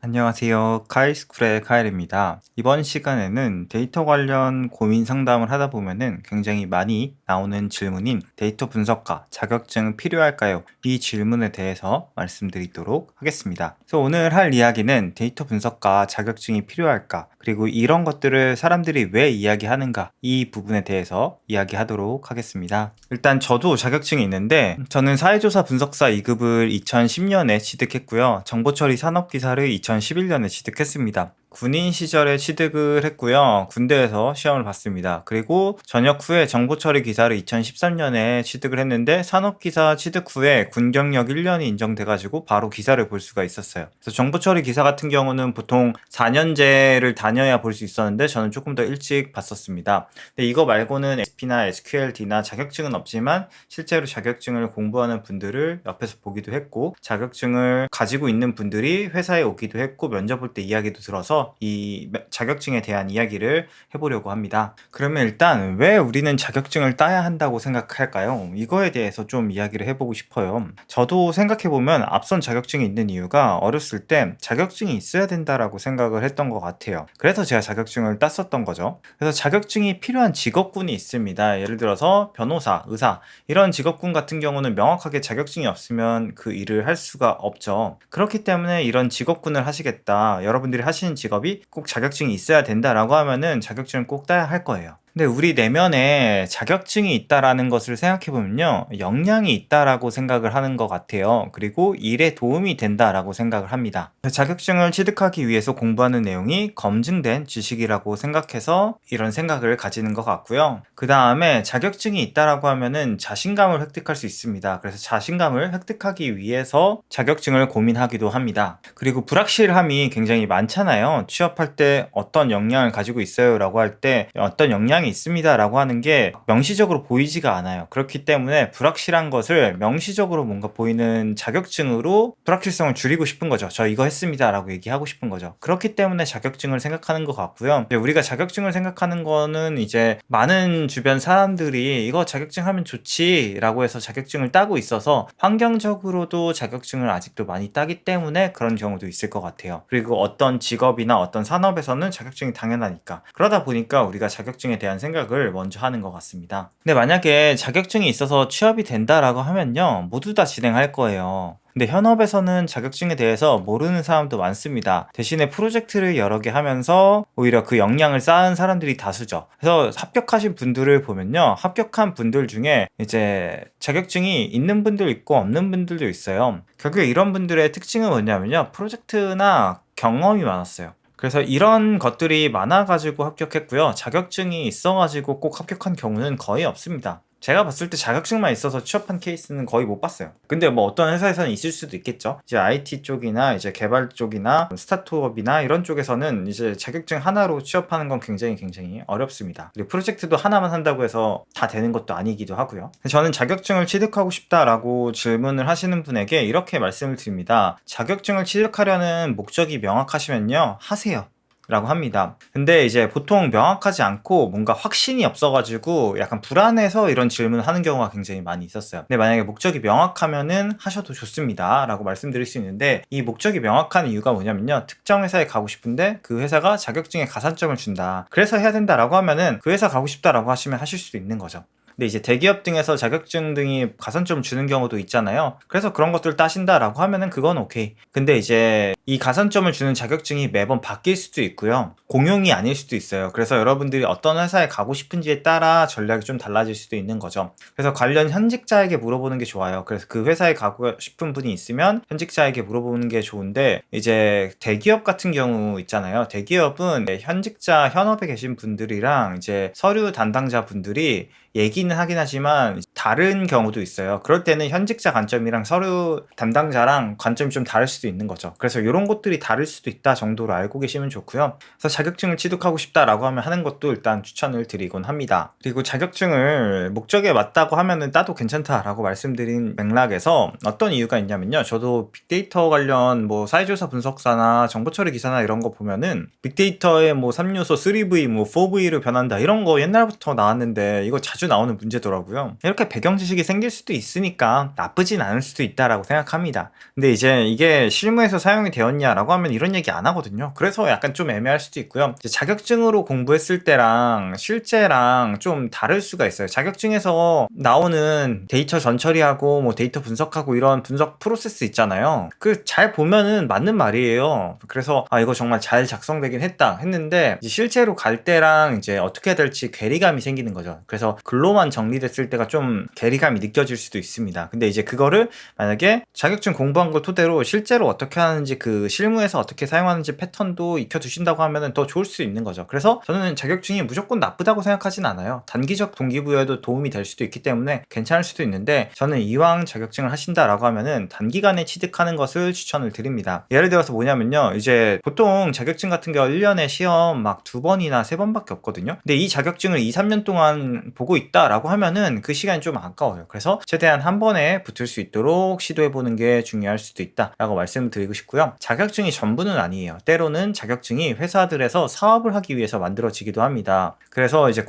안녕하세요. 카이스쿨의 카일입니다. 이번 시간에는 데이터 관련 고민 상담을 하다 보면은 굉장히 많이 나오는 질문인 데이터 분석가 자격증 필요할까요? 이 질문에 대해서 말씀드리도록 하겠습니다. 그래서 오늘 할 이야기는 데이터 분석가 자격증이 필요할까? 그리고 이런 것들을 사람들이 왜 이야기하는가? 이 부분에 대해서 이야기하도록 하겠습니다. 일단 저도 자격증이 있는데 저는 사회조사 분석사 2급을 2010년에 취득했고요. 정보처리 산업기사를 2011년에 취득했습니다. 군인 시절에 취득을 했고요. 군대에서 시험을 봤습니다. 그리고 전역 후에 정보처리 기사를 2013년에 취득을 했는데 산업기사 취득 후에 군 경력 1년이 인정돼가지고 바로 기사를 볼 수가 있었어요. 그래서 정보처리 기사 같은 경우는 보통 4년제를 다녀야 볼 수 있었는데 저는 조금 더 일찍 봤었습니다. 근데 이거 말고는 SP나 SQLD나 자격증은 없지만 실제로 자격증을 공부하는 분들을 옆에서 보기도 했고 자격증을 가지고 있는 분들이 회사에 오기도 했고 면접 볼 때 이야기도 들어서 이 자격증에 대한 이야기를 해보려고 합니다. 그러면 일단 왜 우리는 자격증을 따야 한다고 생각할까요? 이거에 대해서 좀 이야기를 해보고 싶어요. 저도 생각해보면 앞선 자격증이 있는 이유가 어렸을 때 자격증이 있어야 된다라고 생각을 했던 것 같아요. 그래서 제가 자격증을 땄었던 거죠. 그래서 자격증이 필요한 직업군이 있습니다. 예를 들어서 변호사, 의사 이런 직업군 같은 경우는 명확하게 자격증이 없으면 그 일을 할 수가 없죠. 그렇기 때문에 이런 직업군을 하시겠다. 여러분들이 하시는 직업이 꼭 자격증이 있어야 된다라고 하면은 자격증을 꼭 따야 할 거예요. 근데 우리 내면에 자격증이 있다라는 것을 생각해보면요. 역량이 있다라고 생각을 하는 것 같아요. 그리고 일에 도움이 된다라고 생각을 합니다. 자격증을 취득하기 위해서 공부하는 내용이 검증된 지식이라고 생각해서 이런 생각을 가지는 것 같고요. 그 다음에 자격증이 있다라고 하면은 자신감을 획득할 수 있습니다. 그래서 자신감을 획득하기 위해서 자격증을 고민하기도 합니다. 그리고 불확실함이 굉장히 많잖아요. 취업할 때 어떤 역량을 가지고 있어요 라고 할 때 어떤 역량이 있습니다 라고 하는 게 명시적으로 보이지가 않아요. 그렇기 때문에 불확실한 것을 명시적으로 뭔가 보이는 자격증으로 불확실성을 줄이고 싶은 거죠. 저 이거 했습니다 라고 얘기하고 싶은 거죠. 그렇기 때문에 자격증을 생각하는 것 같고요. 우리가 자격증을 생각하는 거는 이제 많은 주변 사람들이 이거 자격증 하면 좋지 라고 해서 자격증을 따고 있어서 환경적으로도 자격증을 아직도 많이 따기 때문에 그런 경우도 있을 것 같아요. 그리고 어떤 직업이나 어떤 산업에서는 자격증이 당연하니까 그러다 보니까 우리가 자격증에 대한 생각을 먼저 하는 것 같습니다. 근데 만약에 자격증이 있어서 취업이 된다라고 하면요 모두 다 진행할 거예요. 근데 현업에서는 자격증에 대해서 모르는 사람도 많습니다. 대신에 프로젝트를 여러 개 하면서 오히려 그 역량을 쌓은 사람들이 다수죠. 그래서 합격하신 분들을 보면요. 합격한 분들 중에 이제 자격증이 있는 분들 있고 없는 분들도 있어요. 결국에 이런 분들의 특징은 뭐냐면요. 프로젝트나 경험이 많았어요. 그래서 이런 것들이 많아가지고 합격했고요. 자격증이 있어가지고 꼭 합격한 경우는 거의 없습니다. 제가 봤을 때 자격증만 있어서 취업한 케이스는 거의 못 봤어요. 근데 뭐 어떤 회사에서는 있을 수도 있겠죠. 이제 IT 쪽이나 이제 개발 쪽이나 스타트업이나 이런 쪽에서는 이제 자격증 하나로 취업하는 건 굉장히 어렵습니다. 그리고 프로젝트도 하나만 한다고 해서 다 되는 것도 아니기도 하고요. 저는 자격증을 취득하고 싶다라고 질문을 하시는 분에게 이렇게 말씀을 드립니다. 자격증을 취득하려는 목적이 명확하시면요. 하세요. 라고 합니다. 근데 이제 보통 명확하지 않고 뭔가 확신이 없어가지고 약간 불안해서 이런 질문을 하는 경우가 굉장히 많이 있었어요. 근데 만약에 목적이 명확하면은 하셔도 좋습니다. 라고 말씀드릴 수 있는데 이 목적이 명확한 이유가 뭐냐면요. 특정 회사에 가고 싶은데 그 회사가 자격증에 가산점을 준다. 그래서 해야 된다라고 하면은 그 회사 가고 싶다라고 하시면 하실 수도 있는 거죠. 근데 이제 대기업 등에서 자격증 등이 가산점을 주는 경우도 있잖아요. 그래서 그런 것들 따신다라고 하면은 그건 오케이. 근데 이제 이 가산점을 주는 자격증이 매번 바뀔 수도 있고요. 공용이 아닐 수도 있어요. 그래서 여러분들이 어떤 회사에 가고 싶은지에 따라 전략이 좀 달라질 수도 있는 거죠. 그래서 관련 현직자에게 물어보는 게 좋아요. 그래서 그 회사에 가고 싶은 분이 있으면 현직자에게 물어보는 게 좋은데 이제 대기업 같은 경우 있잖아요. 대기업은 현직자 현업에 계신 분들이랑 이제 서류 담당자 분들이 얘기는 하긴 하지만 다른 경우도 있어요. 그럴 때는 현직자 관점이랑 서류 담당자랑 관점이 좀 다를 수도 있는 거죠. 그래서 이런 것들이 다를 수도 있다 정도로 알고 계시면 좋고요. 그래서 자격증을 취득하고 싶다라고 하면 하는 것도 일단 추천을 드리곤 합니다. 그리고 자격증을 목적에 맞다고 하면은 따도 괜찮다라고 말씀드린 맥락에서 어떤 이유가 있냐면요. 저도 빅데이터 관련 뭐 사회조사 분석사나 정보처리 기사나 이런 거 보면은 빅데이터의 뭐 3요소 3V 뭐 4V로 변한다 이런 거 옛날부터 나왔는데 이거 자주 자주 나오는 문제더라고요. 이렇게 배경 지식이 생길 수도 있으니까 나쁘진 않을 수도 있다라고 생각합니다. 근데 이제 이게 실무에서 사용이 되었냐라고 하면 이런 얘기 안 하거든요. 그래서 약간 좀 애매할 수도 있고요. 이제 자격증으로 공부했을 때랑 실제랑 좀 다를 수가 있어요. 자격증에서 나오는 데이터 전처리하고 뭐 데이터 분석하고 이런 분석 프로세스 있잖아요. 그 잘 보면은 맞는 말이에요. 그래서 이거 정말 잘 작성되긴 했는데 이제 실제로 갈 때랑 이제 어떻게 해야 될지 괴리감이 생기는 거죠. 그래서 글로만 정리됐을 때가 좀 괴리감이 느껴질 수도 있습니다. 근데 이제 그거를 만약에 자격증 공부한 걸 토대로 실제로 어떻게 하는지 그 실무에서 어떻게 사용하는지 패턴도 익혀두신다고 하면은 더 좋을 수 있는 거죠. 그래서 저는 자격증이 무조건 나쁘다고 생각하진 않아요. 단기적 동기부여에도 도움이 될 수도 있기 때문에 괜찮을 수도 있는데 저는 이왕 자격증을 하신다라고 하면은 단기간에 취득하는 것을 추천을 드립니다. 예를 들어서 뭐냐면요. 이제 보통 자격증 같은 경우 1년에 시험 막 2번이나 3번밖에 없거든요. 근데 이 자격증을 2, 3년 동안 보고 있다라고 하면은 그 시간이 좀 아까워요. 그래서 최대한 한 번에 붙을 수 있도록 시도해보는 게 중요할 수도 있다라고 말씀을 드리고 싶고요. 자격증이 전부는 아니에요. 때로는 자격증이 회사들에서 사업을 하기 위해서 만들어지기도 합니다. 그래서 이제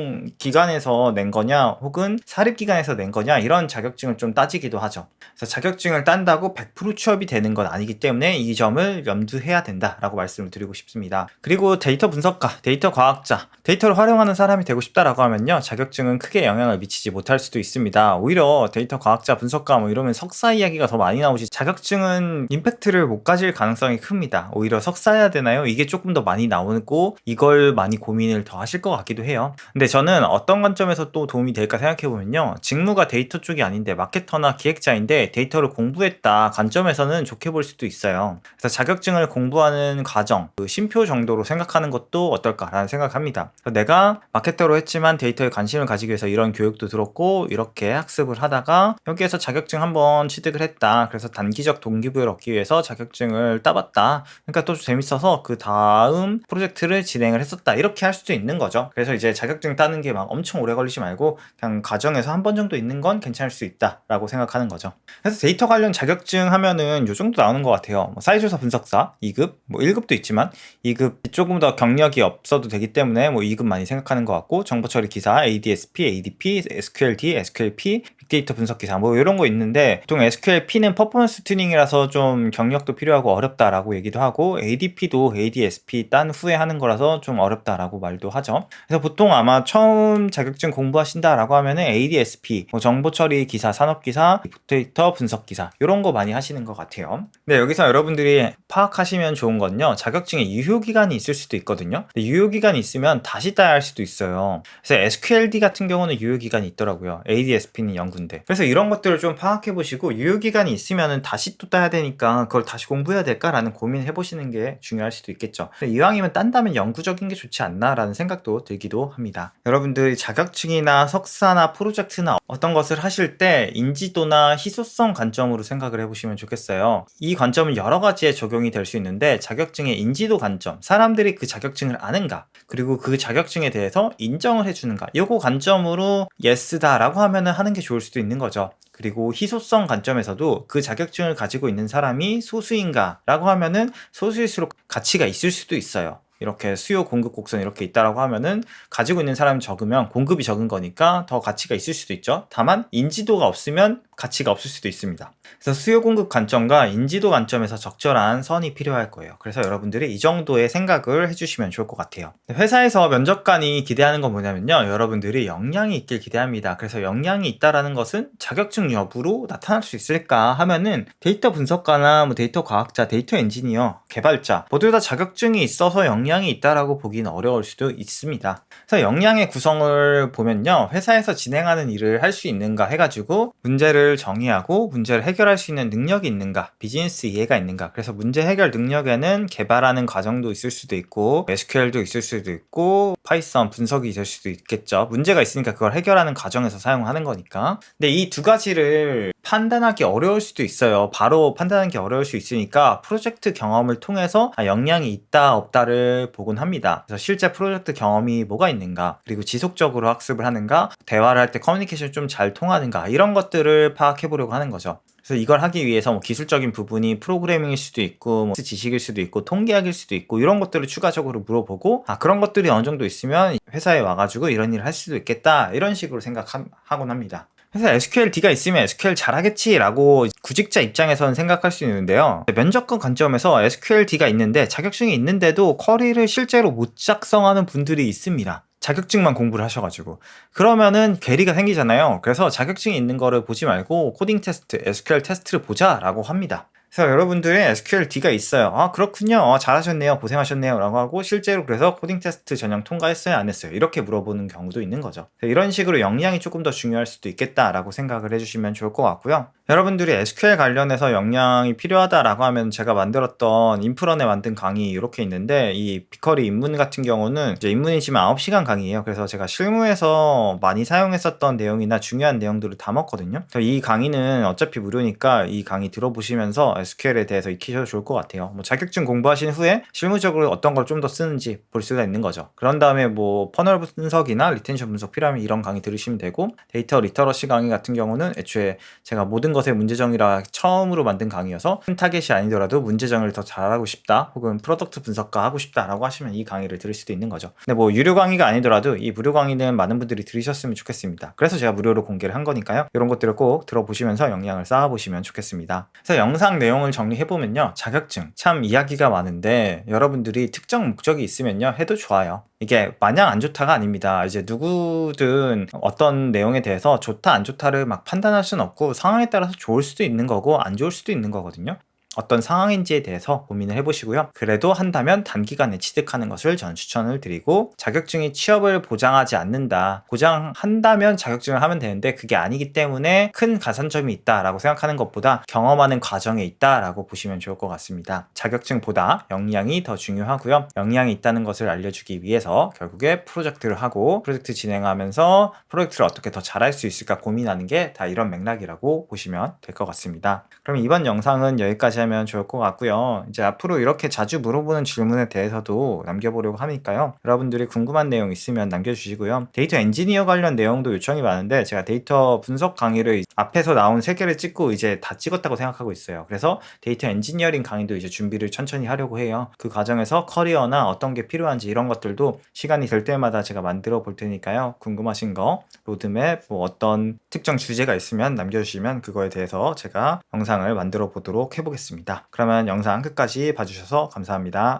공공기관에서 낸 거냐 혹은 사립기관에서 낸 거냐 이런 자격증을 좀 따지기도 하죠. 그래서 자격증을 딴다고 100% 취업이 되는 건 아니기 때문에 이 점을 염두해야 된다라고 말씀을 드리고 싶습니다. 그리고 데이터 분석가, 데이터 과학자, 데이터를 활용하는 사람이 되고 싶다라고 하면요. 자격증은 크게 영향을 미치지 못할 수도 있습니다. 오히려 데이터 과학자, 분석가 뭐 이러면 석사 이야기가 더 많이 나오지 자격증은 임팩트를 못 가질 가능성이 큽니다. 오히려 석사해야 되나요? 이게 조금 더 많이 나오고 이걸 많이 고민을 더 하실 것 같기도 해요. 근데 저는 어떤 관점에서 또 도움이 될까 생각해보면요. 직무가 데이터 쪽이 아닌데 마케터나 기획자인데 데이터를 공부했다 관점에서는 좋게 볼 수도 있어요. 그래서 자격증을 공부하는 과정, 그 쉼표 정도로 생각하는 것도 어떨까라는 생각합니다. 내가 마케터로 했지만 데이터에 관심을 가지기 위해서 이런 교육도 들었고 이렇게 학습을 하다가 여기에서 자격증 한번 취득을 했다. 그래서 단기적 동기부여를 얻기 위해서 자격증을 따봤다. 그러니까 또 재밌어서 그 다음 프로젝트를 진행을 했었다. 이렇게 할 수도 있는 거죠. 그래서 이제 자격증 따는 게 막 엄청 오래 걸리지 말고 그냥 과정에서 한 번 정도 있는 건 괜찮을 수 있다라고 생각하는 거죠. 그래서 데이터 관련 자격증 하면은 요 정도 나오는 것 같아요. 뭐 사이조사 분석사 2급, 뭐 1급도 있지만 2급 조금 더 경력이 없어도 되기 때문에 뭐 2급 많이 생각하는 것 같고 정보처리 기사, ADSP, ADP, SQLD, SQLP, 빅데이터 분석 기사 뭐 이런 거 있는데 보통 SQLP는 퍼포먼스 튜닝이라서 좀 경력도 필요하고 어렵다라고 얘기도 하고 ADP도 ADSP 딴 후에 하는 거라서 좀 어렵다라고 말도 하죠. 그래서 보통 아마 처음 자격증 공부하신다라고 하면은 ADSP, 뭐 정보처리 기사, 산업기사, 빅데이터 분석 기사 이런 거 많이 하시는 것 같아요. 근데 여기서 여러분들이 파악하시면 좋은 건요. 자격증에 유효기간이 있을 수도 있거든요. 근데 유효기간이 있으면 다시 따야 할 수도 있어요. 그래서 SQLD 같은 경우는 유효기간이 있더라고요. ADSP는 연구인데. 그래서 이런 것들을 좀 파악해 보시고 유효기간이 있으면 다시 또 따야 되니까 그걸 다시 공부해야 될까라는 고민을 해보시는 게 중요할 수도 있겠죠. 이왕이면 딴다면 영구적인 게 좋지 않나라는 생각도 들기도 합니다. 여러분들이 자격증이나 석사나 프로젝트나 어떤 것을 하실 때 인지도나 희소성 관점으로 생각을 해보시면 좋겠어요. 이 관점은 여러 가지에 적용이 될 수 있는데 자격증의 인지도 관점, 사람들이 그 자격증을 아는가, 그리고 그 자격증에 대해서 인정을 해주는가, 요거 관점으로 예스다라고 하면은 하는 게 좋을 수도 있는 거죠. 그리고 희소성 관점에서도 그 자격증을 가지고 있는 사람이 소수인가 라고 하면은 소수일수록 가치가 있을 수도 있어요. 이렇게 수요 공급 곡선 이렇게 있다라고 하면은 가지고 있는 사람이 적으면 공급이 적은 거니까 더 가치가 있을 수도 있죠. 다만 인지도가 없으면 가치가 없을 수도 있습니다. 그래서 수요 공급 관점과 인지도 관점에서 적절한 선이 필요할 거예요. 그래서 여러분들이 이 정도의 생각을 해주시면 좋을 것 같아요. 회사에서 면접관이 기대하는 건 뭐냐면요. 여러분들이 역량이 있길 기대합니다. 그래서 역량이 있다라는 것은 자격증 여부로 나타날 수 있을까 하면은 데이터 분석가나 뭐 데이터 과학자, 데이터 엔지니어, 개발자 모두 다 자격증이 있어서 역량이 있다라고 보기는 어려울 수도 있습니다. 그래서 역량의 구성을 보면요. 회사에서 진행하는 일을 할 수 있는가 해가지고 문제를 정의하고 문제를 해결할 수 있는 능력이 있는가, 비즈니스 이해가 있는가. 그래서 문제 해결 능력에는 개발하는 과정도 있을 수도 있고 SQL도 있을 수도 있고 파이썬 분석이 될 수도 있겠죠. 문제가 있으니까 그걸 해결하는 과정에서 사용하는 거니까. 근데 이 두 가지를 판단하기 어려울 수도 있어요. 바로 판단하기 어려울 수 있으니까 프로젝트 경험을 통해서 역량이 있다 없다를 보곤 합니다. 그래서 실제 프로젝트 경험이 뭐가 있는가, 그리고 지속적으로 학습을 하는가, 대화를 할 때 커뮤니케이션이 좀 잘 통하는가, 이런 것들을 파악해 보려고 하는 거죠. 그래서 이걸 하기 위해서 뭐 기술적인 부분이 프로그래밍일 수도 있고 뭐 지식일 수도 있고 통계학일 수도 있고 이런 것들을 추가적으로 물어보고 그런 것들이 어느 정도 있으면 회사에 와가지고 이런 일을 할 수도 있겠다 이런 식으로 생각하곤 합니다. 그래서 SQLD가 있으면 SQL 잘하겠지라고 구직자 입장에서는 생각할 수 있는데요. 면접관 관점에서 SQLD가 있는데 자격증이 있는데도 쿼리를 실제로 못 작성하는 분들이 있습니다. 자격증만 공부를 하셔가지고 그러면은 괴리가 생기잖아요. 그래서 자격증이 있는 거를 보지 말고 코딩 테스트, SQL 테스트를 보자라고 합니다. 그래서 여러분들의 SQLD가 있어요. 그렇군요. 잘하셨네요. 고생하셨네요. 라고 하고 실제로 그래서 코딩 테스트 전형 통과했어요? 안 했어요? 이렇게 물어보는 경우도 있는 거죠. 이런 식으로 역량이 조금 더 중요할 수도 있겠다라고 생각을 해주시면 좋을 것 같고요. 여러분들이 SQL 관련해서 역량이 필요하다라고 하면 제가 만들었던 인프런에 만든 강의 이렇게 있는데 이 비커리 입문 같은 경우는 이제 입문이지만 9시간 강의예요. 그래서 제가 실무에서 많이 사용했었던 내용이나 중요한 내용들을 담았거든요. 그래서 이 강의는 어차피 무료니까 이 강의 들어보시면서 SQL에 대해서 익히셔도 좋을 것 같아요. 뭐 자격증 공부하신 후에 실무적으로 어떤 걸 좀 더 쓰는지 볼 수가 있는 거죠. 그런 다음에 뭐 퍼널 분석이나 리텐션 분석 필요하면 이런 강의 들으시면 되고 데이터 리터러시 강의 같은 경우는 애초에 제가 모든 것의 문제정의라 처음으로 만든 강의여서 큰 타겟이 아니더라도 문제정의를 더 잘하고 싶다 혹은 프로덕트 분석가 하고 싶다라고 하시면 이 강의를 들을 수도 있는 거죠. 근데 뭐 유료 강의가 아니더라도 이 무료 강의는 많은 분들이 들으셨으면 좋겠습니다. 그래서 제가 무료로 공개를 한 거니까요. 이런 것들을 꼭 들어보시면서 역량을 쌓아보시면 좋겠습니다. 그래서 영상 내용을 정리해보면요. 자격증 참 이야기가 많은데 여러분들이 특정 목적이 있으면요. 해도 좋아요. 이게 마냥 안 좋다가 아닙니다. 이제 누구든 어떤 내용에 대해서 좋다 안 좋다를 막 판단할 수는 없고 상황에 따라서 좋을 수도 있는 거고 안 좋을 수도 있는 거거든요. 어떤 상황인지에 대해서 고민을 해보시고요. 그래도 한다면 단기간에 취득하는 것을 저는 추천을 드리고 자격증이 취업을 보장하지 않는다. 보장한다면 자격증을 하면 되는데 그게 아니기 때문에 큰 가산점이 있다라고 생각하는 것보다 경험하는 과정에 있다라고 보시면 좋을 것 같습니다. 자격증보다 역량이 더 중요하고요. 역량이 있다는 것을 알려주기 위해서 결국에 프로젝트를 하고 프로젝트 진행하면서 프로젝트를 어떻게 더 잘할 수 있을까 고민하는 게 다 이런 맥락이라고 보시면 될 것 같습니다. 그럼 이번 영상은 여기까지 하면 좋을 것 같고요. 이제 앞으로 이렇게 자주 물어보는 질문에 대해서도 남겨보려고 하니까요. 여러분들이 궁금한 내용 있으면 남겨주시고요. 데이터 엔지니어 관련 내용도 요청이 많은데 제가 데이터 분석 강의를 앞에서 나온 3개를 찍고 이제 다 찍었다고 생각하고 있어요. 그래서 데이터 엔지니어링 강의도 이제 준비를 천천히 하려고 해요. 그 과정에서 커리어나 어떤 게 필요한지 이런 것들도 시간이 될 때마다 제가 만들어 볼 테니까요. 궁금하신 거, 로드맵, 뭐 어떤 특정 주제가 있으면 남겨주시면 그거에 대해서 제가 영상을 만들어 보도록 해보겠습니다. 그러면 영상 끝까지 봐주셔서 감사합니다.